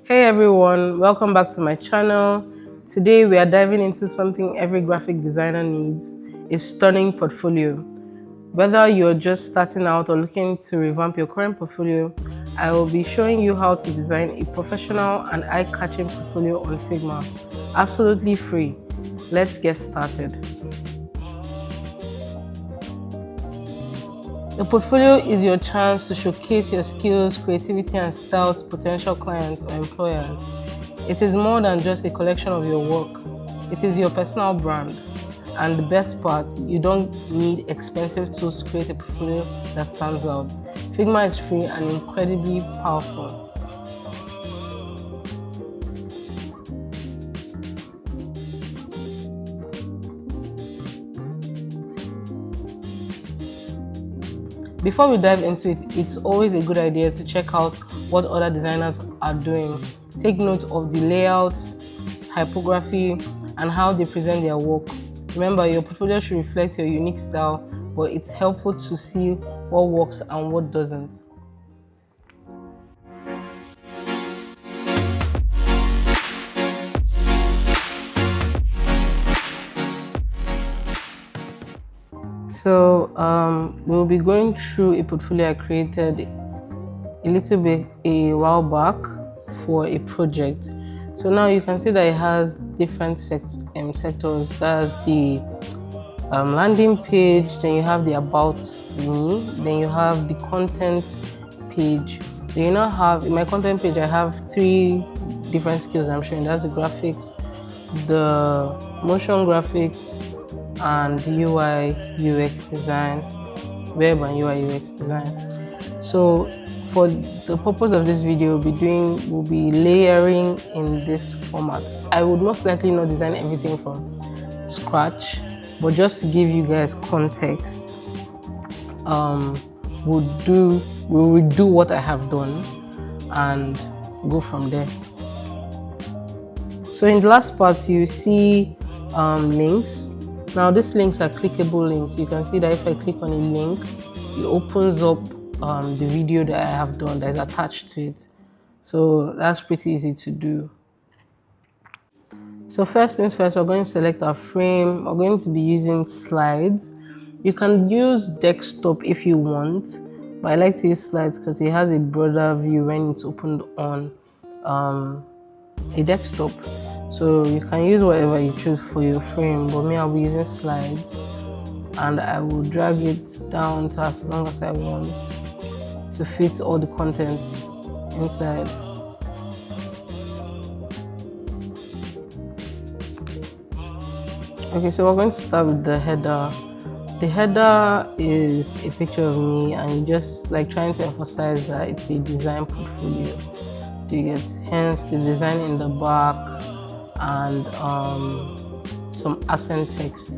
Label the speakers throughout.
Speaker 1: Hey everyone, welcome back to my channel. Today we are diving into something every graphic designer needs, a stunning portfolio. Whether you're just starting out or looking to revamp your current portfolio, I will be showing you how to design a professional and eye-catching portfolio on Figma. Absolutely free. Let's get started. The portfolio is your chance to showcase your skills, creativity, and style to potential clients or employers. It is more than just a collection of your work, it is your personal brand. And the best part, you don't need expensive tools to create a portfolio that stands out. Figma is free and incredibly powerful. Before we dive into it, it's always a good idea to check out what other designers are doing. Take note of the layouts, typography, and how they present their work. Remember, your portfolio should reflect your unique style, but it's helpful to see what works and what doesn't. We'll be going through a portfolio I created a little bit a while back for a project. So now you can see that it has different sectors. That's the landing page, then you have the about me, then you have the content page. Then you now have, in my content page, I have three different skills I'm showing. That's the graphics, the motion graphics, and UI UX design, web and UI UX design. So for the purpose of this video, we'll be layering in this format. I would most likely not design everything from scratch, but just to give you guys context, um, we will do what I have done and go from there. So in the last part, you see links. Now these links are clickable links. You can see that if I click on a link, it opens up the video that I have done that is attached to it. So that's pretty easy to do. So first things first, we're going to select our frame. We're going to be using slides. You can use desktop if you want, but I like to use slides because it has a broader view when it's opened on a desktop. So you can use whatever you choose for your frame, but me, I'll be using slides, and I will drag it down to as long as I want to fit all the content inside. Okay, so we're going to start with the header. The header is a picture of me, and you just like trying to emphasize that it's a design portfolio. Do you get? Hence the design in the back and some accent text.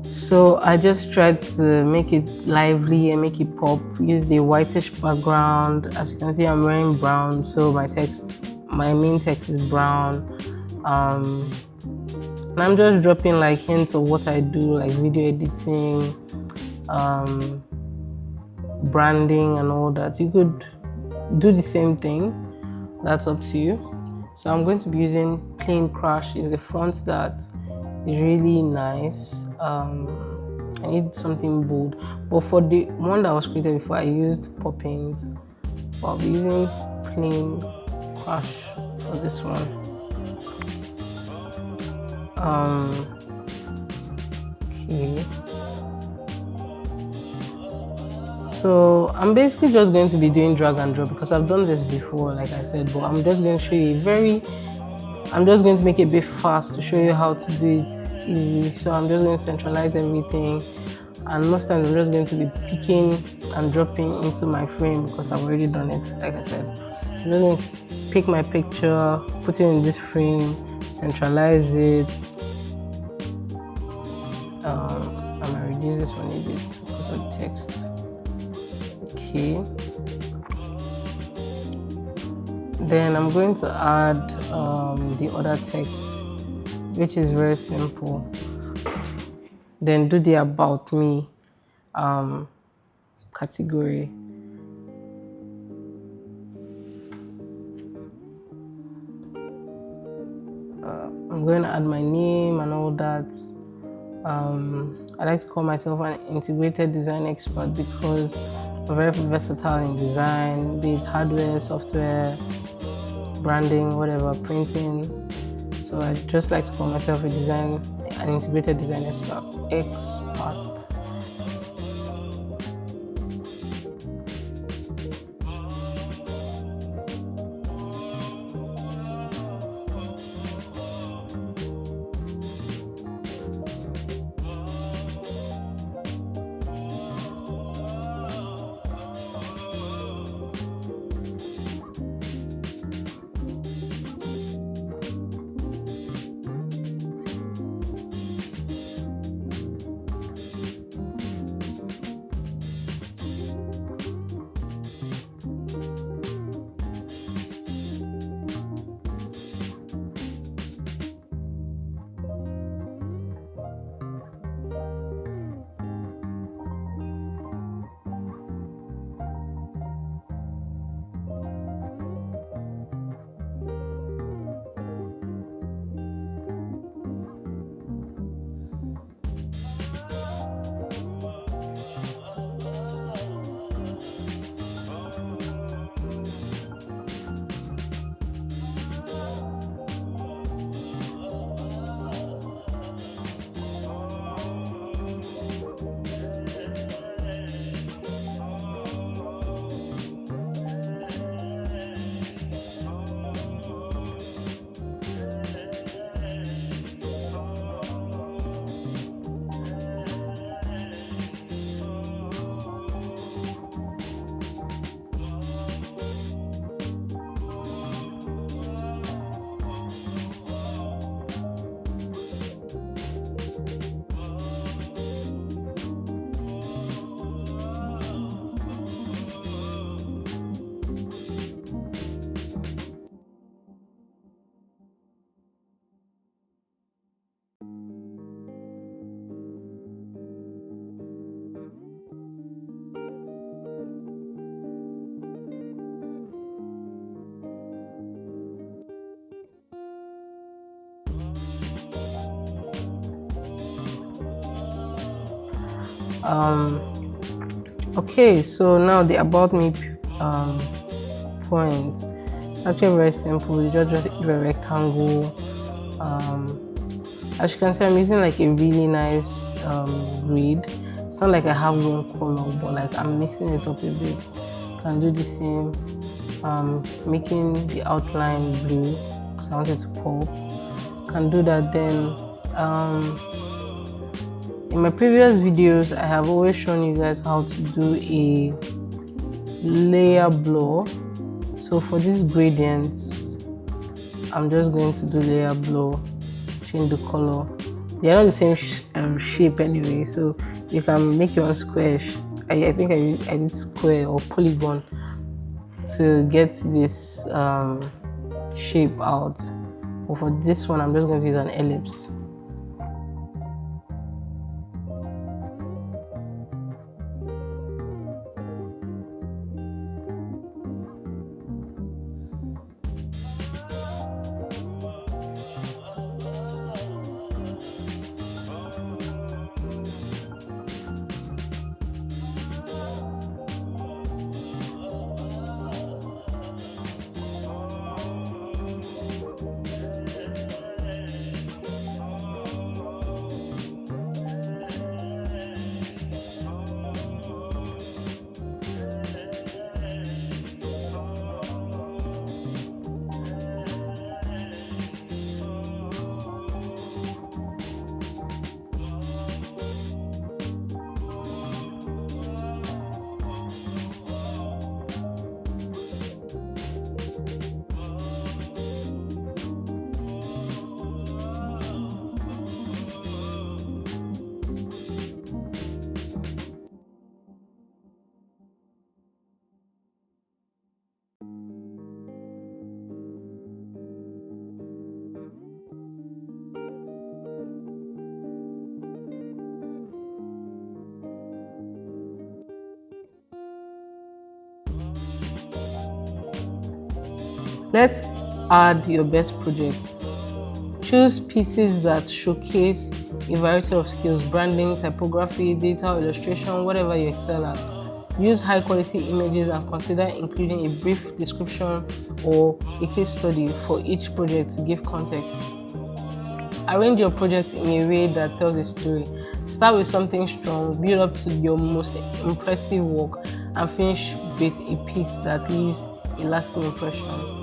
Speaker 1: So I just tried to make it lively and make it pop. Use the whitish background. As you can see, I'm wearing brown, so my main text is brown. And I'm just dropping like hints of what I do, like video editing, branding and all that. You could do the same thing, that's up to you. So I'm going to be using Plain Crash. It's a font that is really nice. I need something bold, but for the one that was created before, I used Poppins, but I'll be using Plain Crash for this one. Okay. So I'm basically just going to be doing drag and drop because I've done this before, like I said, but I'm just going to show you I'm just going to make it a bit fast to show you how to do it easy. So I'm just going to centralize everything, and most times I'm just going to be picking and dropping into my frame because I've already done it, like I said. I'm just going to pick my picture, put it in this frame, centralize it. I'm gonna reduce this one a bit because of the text. Okay. Then I'm going to add the other text, which is very simple. Then do the about me category. I'm going to add my name and all that. I like to call myself an integrated design expert because I'm very versatile in design, be it hardware, software, branding, whatever, printing. So I just like to call myself an integrated design expert. Okay, so now the about me point. Actually very simple. You just do a rectangle. As you can see, I'm using like a really nice grid. It's not like I have one color, but like I'm mixing it up a bit. Can do the same, making the outline blue because I want it to pop. Can do that then. In my previous videos, I have always shown you guys how to do a layer blur. So for these gradients, I'm just going to do layer blur, change the color. They're not the same shape anyway, so you can make your own square. I think I did square or polygon to get this shape out. But for this one, I'm just going to use an ellipse. Let's add your best projects. Choose pieces that showcase a variety of skills: branding, typography, digital illustration, whatever you excel at. Use high quality images and consider including a brief description or a case study for each project to give context. Arrange your project in a way that tells a story. Start with something strong, build up to your most impressive work, and finish with a piece that leaves a lasting impression.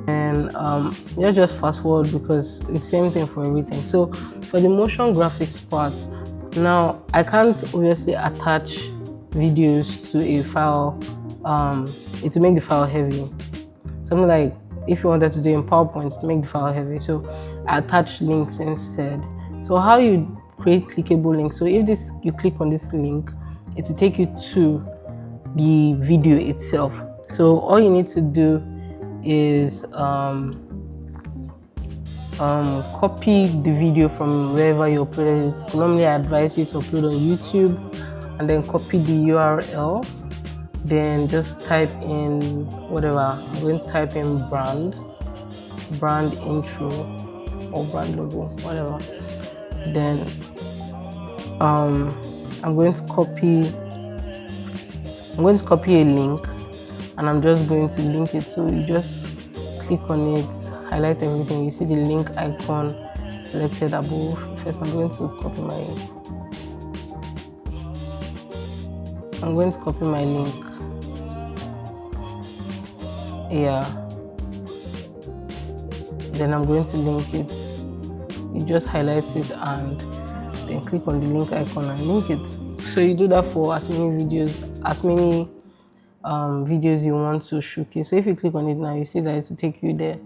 Speaker 1: And let's just fast forward because it's the same thing for everything. So for the motion graphics part, now I can't obviously attach videos to a file. It will make the file heavy. Something like if you wanted to do in PowerPoint to make the file heavy, so I attach links instead. So how you create clickable links? So if you click on this link, it will take you to the video itself. So all you need to do is copy the video from wherever you uploaded it. Normally I advise you to upload on YouTube, and then copy the URL, then just type in whatever. I'm going to type in brand intro or brand logo, whatever. Then I'm going to copy a link, and I'm just going to link it. So you just click on it, highlight everything. You see the link icon selected above. First, I'm going to copy my link. Yeah. Then I'm going to link it. You just highlight it and then click on the link icon and link it. So you do that for as many videos you want to showcase. So if you click on it now, you see that it will take you there.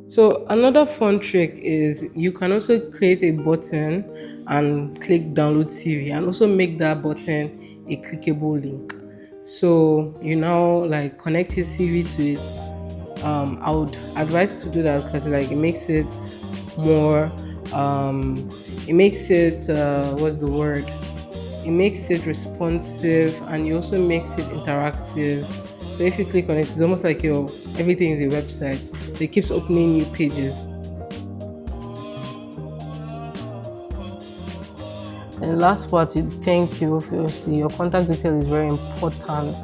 Speaker 1: So another fun trick is you can also create a button and click download CV and also make that button a clickable link. So you now like connect your CV to it. I would advise to do that because like it makes it more it makes it it makes it responsive, and it also makes it interactive. So if you click on it, it's almost like your everything is a website. So it keeps opening new pages. And the last part, you thank you. Obviously, your contact detail is very important.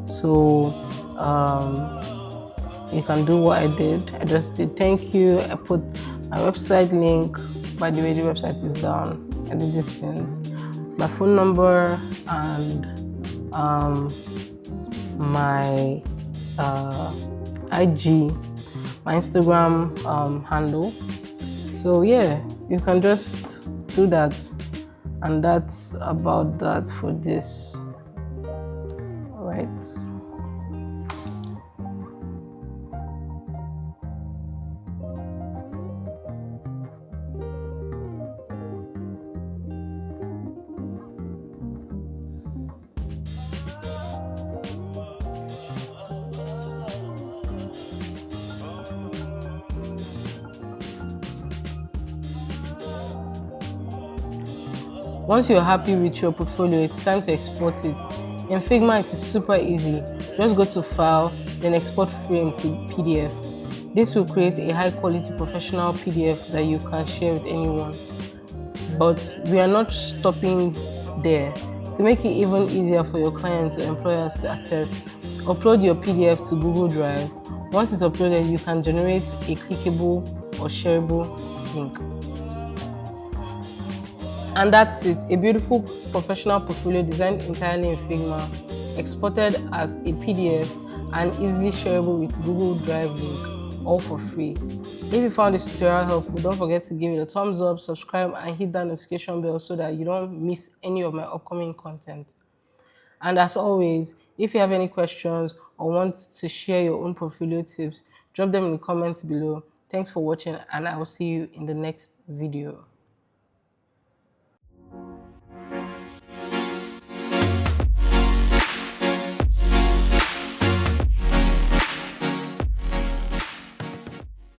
Speaker 1: So you can do what I did. I just did thank you. I put my website link. By the way, the website is down. I did this since my phone number and my IG, my Instagram handle. So yeah, you can just do that. And that's about that for this. All right. Once you're happy with your portfolio, it's time to export it. In Figma, it is super easy. Just go to File, then Export Frame to PDF. This will create a high-quality professional PDF that you can share with anyone. But we are not stopping there. To make it even easier for your clients or employers to access, upload your PDF to Google Drive. Once it's uploaded, you can generate a clickable or shareable link. And that's it, a beautiful professional portfolio designed entirely in Figma, exported as a PDF and easily shareable with Google Drive link, all for free. If you found this tutorial helpful, don't forget to give it a thumbs up, subscribe and hit that notification bell so that you don't miss any of my upcoming content. And as always, if you have any questions or want to share your own portfolio tips, drop them in the comments below. Thanks for watching and I will see you in the next video.